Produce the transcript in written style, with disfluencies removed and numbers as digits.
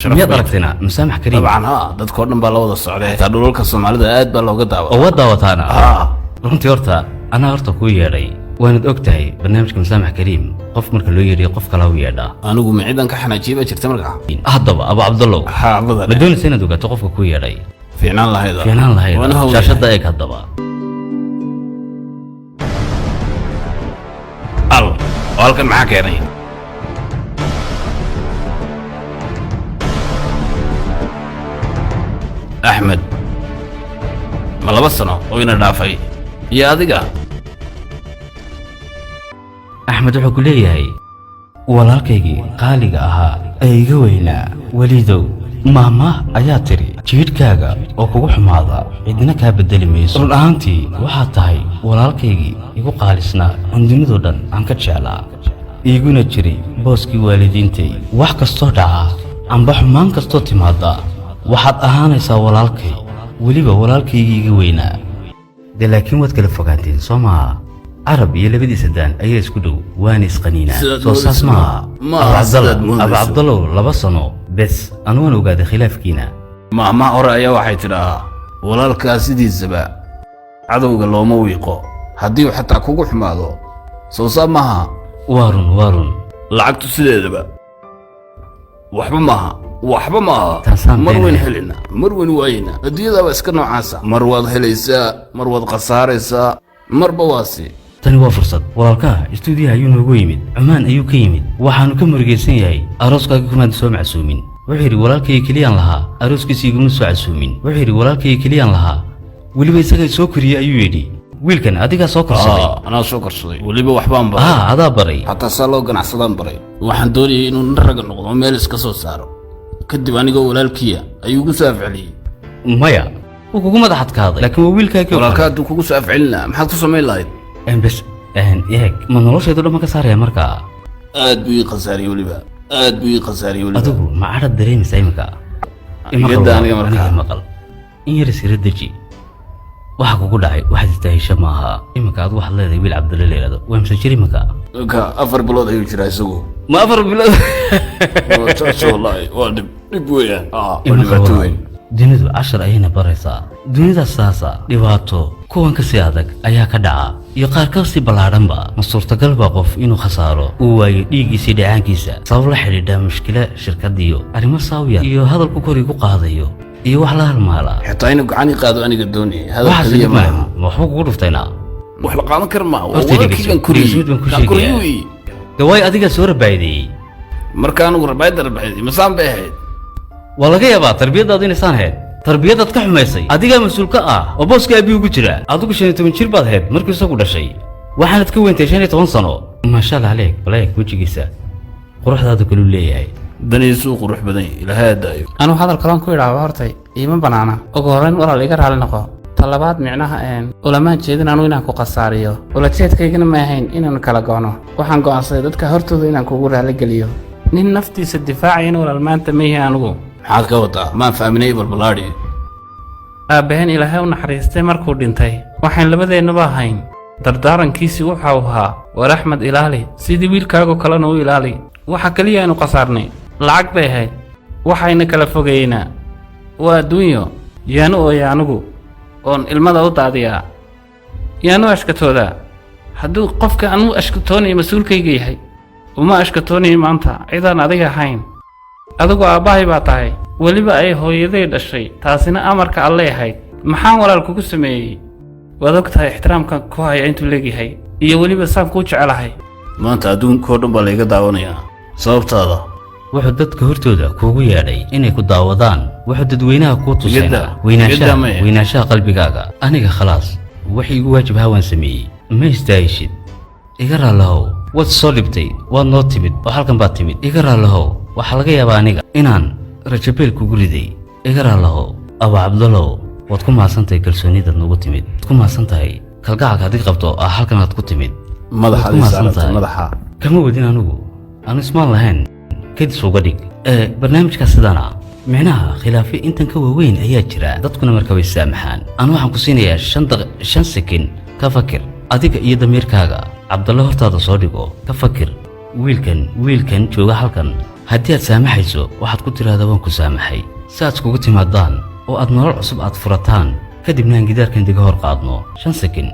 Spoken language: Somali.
miyaad aragtayna مسامح كريم طبعا dadka oo dhan baa la wada socday taa dhulalka Soomaalida aad baa looga daawadaa oo wadaawataana runtii horta ana horta ku yeeray waanad ogtahay barnaamijka مسامح كريم qof marka loo yeeriyo qof kale uu yeedha anigu ma ciidan ka xanaajiba jirta markaa haddaba Abu Abdullah badan ma doonaysa inaad ogaato qofka ku yeeray fiinaan lahayd shaashada eeg haddaba halkan maxaa keenay أحمد ما لبسنا وين الرافي يا أديكا أحمد عقولي هاي walaalkaygii qaaliga ahaa ee iga weynaa walidow maama ayaa tiri jiidhkaaga oo kugu xumaada cidina kaa bedeli mayso run ahaantii waxaad tahay walaalkaygii igu qaalisnaa cundunidoo dhan aan ka jeclaa iguna jiray booskii waalidiintay wax kastoo dhaca amba xumaan kastoo timaada waxaad ahaanaysaa walaalkay weliba walaalkaygii iga weynaa dee laakiin waad kala fogaanteen soo maaha عرب يلبدي سدان أي اسكدو وانيس قنينة صوصاص أبو عبد الله لبصنو بس أنا وانا وقاعد خلاف كينا ما أرى يا واحد ترى ولا الكاسدي الزبا عدو قال له مويقو هديو حتى كوكو حمادو صوصا معها وارون لعقتو سيدي زبا وحبا معها مروين حلنا مروين واينا هديو ذا بس كنو عاسا مرواد حليسا مرواد قصاريسا مربواسي tani waa fursad walaalka istuudiyaha ayuu noogu yimid Cumaan ayuu ka yimid waxaanu ka murugeysan yahay arooskaaga kuma soo macsuumin wuxuu yiri walaalkay kaliyan lahaa arooskiisii kuma soo casuumin wuxuu yiri walaalkay kaliyan lahaa waliba isaga soo koriyay ayuu yiri wiilkan adiga soo korsaday ana soo korsaday waliba waxbaan baray adaa baray hatta salo ganacsadaan baray waxaan doonayay inuu raga noqdo meel iska soo saaro kadib aniga walaalkiya ayuu ku soo afciliyay maya uu kugu madaxadkaaday laakiin wiilkaaga walaalka uu kugu soo afcilina maxaad ku sameyn lahayd بس ياك ما نلوش يدور ما كساريا مركا اد بي قساري وليبا ادو ما عرض دريم سايمكا يدا اني مركا مقل ان يرسي ردجي waxa kugu dhacay waxa taayisha maaha imika aad wax leedahay wiil Cabdulle leeyahay way masajiri maka ka afar bilood ayuu jiraa isagu ma afar bilood wallahi waa dib weeyaan dunidu 10 ayayna baraysaa dunida saasa dhibaato kuwan ka sii adag ayaa ka dhaca iyo qaar ka sii balaaranba ma suurtagal ba qof inuu khasaaro uu waayo dhiigiisa dhacaankiisa sabab la xiriirta mushkilad shirkadiyo arrimo saawiya iyo hadalku korigu qaadayo iyo wax la halmaala xitaa inuu gacan qaado aniga doonay hadal kaliya ma wuxuu kugu dhuftayna wax la qaadan kar ma walaalkiigan kuriyi gaway adiga soo rabaayday markaan ugu rabaayday masaan bay ahayd walaga yaabaa tarbiyadaadu inaysan ahayd tarbiyadaad ka xumaysay adiga mas'uulka ah oo booska abi ugu jira adigu 15 jir baad ahayd markii isagu dhashay waxaanad ka weentay 15 sano ma sha Allah leek baleek wajigiisa quruxdaadu kale leeyahay daniisu qurux badan ilaahay daayo anu hadal kalan ku yiraahdo hortay iima banaana ugu horreyn walaal iga raali noqo talabaad micnaha ulamaan jeedin anu inaan ku qasaariyo ulajeedkaygana ma ahayn inaan kala goono waxaan go'aansaday dadka hortooda inaan kugu raali geliyo nin naftiisa difaacayna walaal maanta ma yahay anigu maxaad ka wadaa maan fahminay balbalaadhi aabbahan ilaahay u naxariistay markuu dhintay waxaan labadeenaba ahayn dardaarankiisii wuxuu ahaa war Axmed ilaali sidii wiilkaaga kalena u ilaali waxa kaliya aanu qasaarnay lacag bay ahayd waxayna kala fogeeyna waa adduunyo yaanu ooya anigu oon ilmada u daadiyaa yaanu ashkatooda hadduu qofka anu ashkatoonay mas'uulkayga yahay uma ashkatoonay maanta cidaan adiga ahayn adigu aabbahay baa tahay waliba ay hooyaday dhashay taasina amarka alle ahayd maxaan walaal kugu sameeyay waad ogtahay ixtiraamka ku haya intuu leeyahay iyo waliba saan ku jecelahay maanta adduunka oo dhan baa la iga daawanayaa sababtaada wuxuu dadka hortooda kuugu yeedhay inay ku daawadaan wuxuu dadweynaha ku tusayna weynaashaha qalbigaaga aniga khalaas wixii igu waajib hawaan sameeyay ma istaayishid iga raalahow waad soo dhibtay waad noo timid oo halkan baad timid iga raalahow waxa laga yaabaa aniga inaan rajabeel kugu riday iga raalahow Abu Abdullah waad ku maasantahay kalsoonida nagu timid ku maasantahay kalgacalka hadii qabto halkan aad ku timid madaxa kama wadin anigu aan ismaan lahayn kadib soo gadhig barnaamijka sidana micnaha khilaafi intan ka waaweyn ayaa jira dadkuna marka way saamaxaan aan waxaan ku siinayaa 5 sekin ka fakir adiga iyo damiirkaaga Cabdulle hortaada soo dhigo ka fakir wiilkan jooga halkan haddii aad saamaxayso waxaad ku tiraahdaa waan ku saamaxay si aad iskugu timaadaan oo aad nolol cusub aad furataan kadibna aan gidaarkan diga hor qaadno 5 sakin